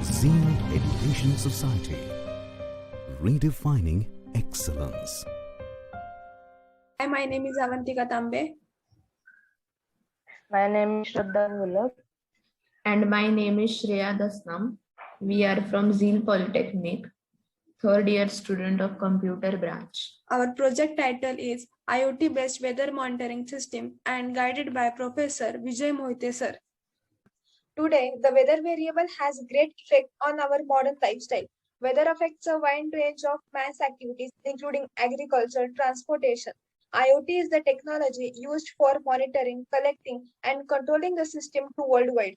Zeal Education Society, redefining excellence. Hi, my name is Avantika Tambe. My name is Shraddha Gulab. And my name is Shreya Dasnam. We are from Zeal Polytechnic, third year student of computer branch. Our project title is IoT-based weather monitoring system and guided by Professor Vijay Mohite sir. Today, the weather variable has great effect on our modern lifestyle. Weather affects a wide range of man's activities, including agriculture, transportation. IoT is the technology used for monitoring, collecting, and controlling the system to worldwide.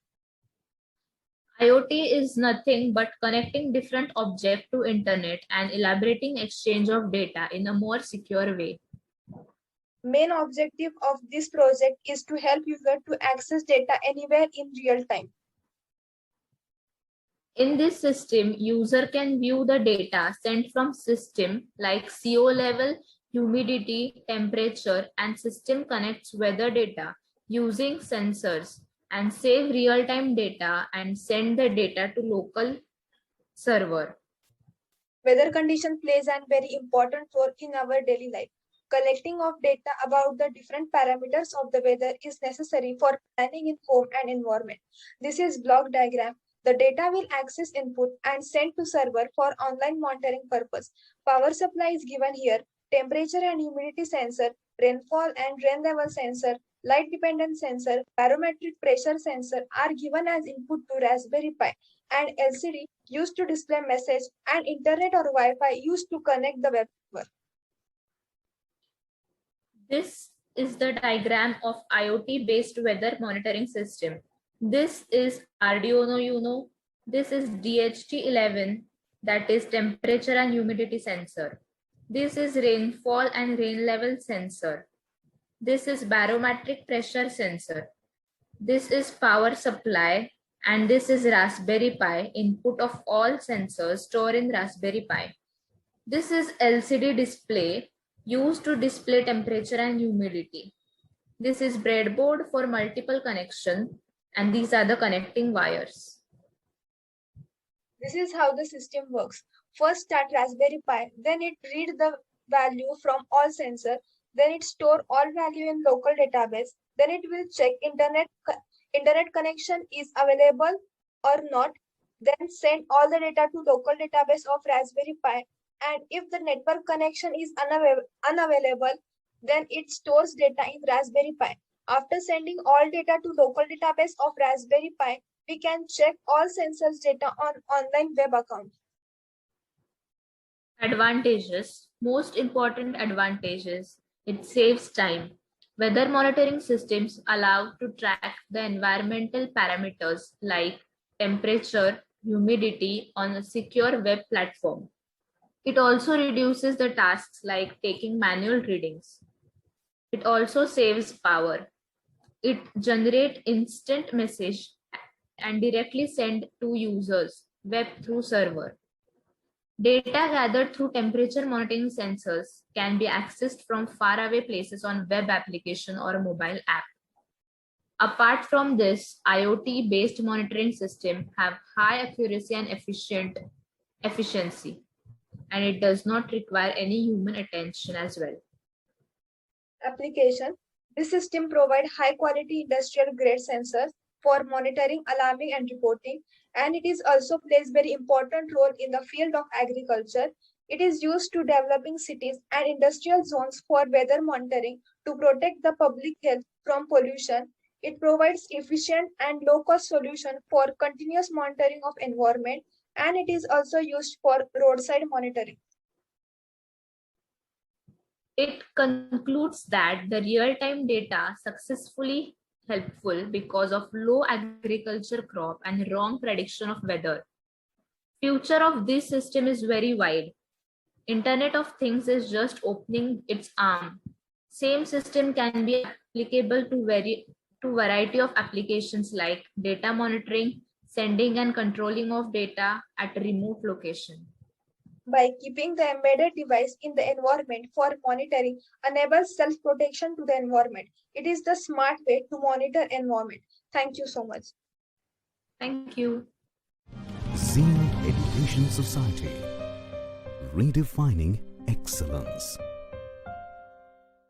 IoT is nothing but connecting different objects to internet and elaborating exchange of data in a more secure way. Main objective of this project is to help user to access data anywhere in real time. In this system, user can view the data sent from system like CO level, humidity, temperature, and system connects weather data using sensors and save real-time data and send the data to local server. Weather condition plays a very important role in our daily life. Collecting of data about the different parameters of the weather is necessary for planning in home and environment. This is block diagram. The data will access input and sent to server for online monitoring purpose. Power supply is given here. Temperature and humidity sensor, rainfall and rain level sensor, light dependent sensor, barometric pressure sensor are given as input to Raspberry Pi, and LCD used to display message and internet or Wi-Fi used to connect the web server. This is the diagram of IoT-based weather monitoring system. This is Arduino Uno. This is DHT11, that is temperature and humidity sensor. This is rainfall and rain level sensor. This is barometric pressure sensor. This is power supply, and this is Raspberry Pi, input of all sensors stored in Raspberry Pi. This is LCD display used to display temperature and humidity. This is breadboard for multiple connection, and these are the connecting wires. This is how the system works. First start Raspberry Pi, then it read the value from all sensor, then it store all value in local database, then it will check internet connection is available or not, then send all the data to local database of Raspberry Pi, and if the network connection is unavailable, then it stores data in Raspberry Pi. After sending all data to local database of Raspberry Pi, we can check all sensors data on online web account. Advantages. Most important advantages. It saves time. Weather monitoring systems allow to track the environmental parameters like temperature, humidity on a secure web platform. It also reduces the tasks like taking manual readings. It also saves power. It generates instant message and directly send to users web through server. Data gathered through temperature monitoring sensors can be accessed from faraway places on web application or a mobile app. Apart from this, IoT-based monitoring system have high accuracy and efficiency, and it does not require any human attention as well. Application. This system provides high-quality industrial-grade sensors for monitoring, alarming, and reporting, and it is also plays very important role in the field of agriculture. It is used to developing cities and industrial zones for weather monitoring to protect the public health from pollution. It provides efficient and low-cost solution for continuous monitoring of environment, and it is also used for roadside monitoring. It concludes that the real-time data successfully helpful because of low agriculture crop and wrong prediction of weather. Future of this system is very wide. Internet of Things is just opening its arm. Same system can be applicable to variety of applications like data monitoring, sending and controlling of data at a remote location. By keeping the embedded device in the environment for monitoring enables self-protection to the environment. It is the smart way to monitor environment. Thank you so much. Thank you. Zeal Education Society. Redefining excellence.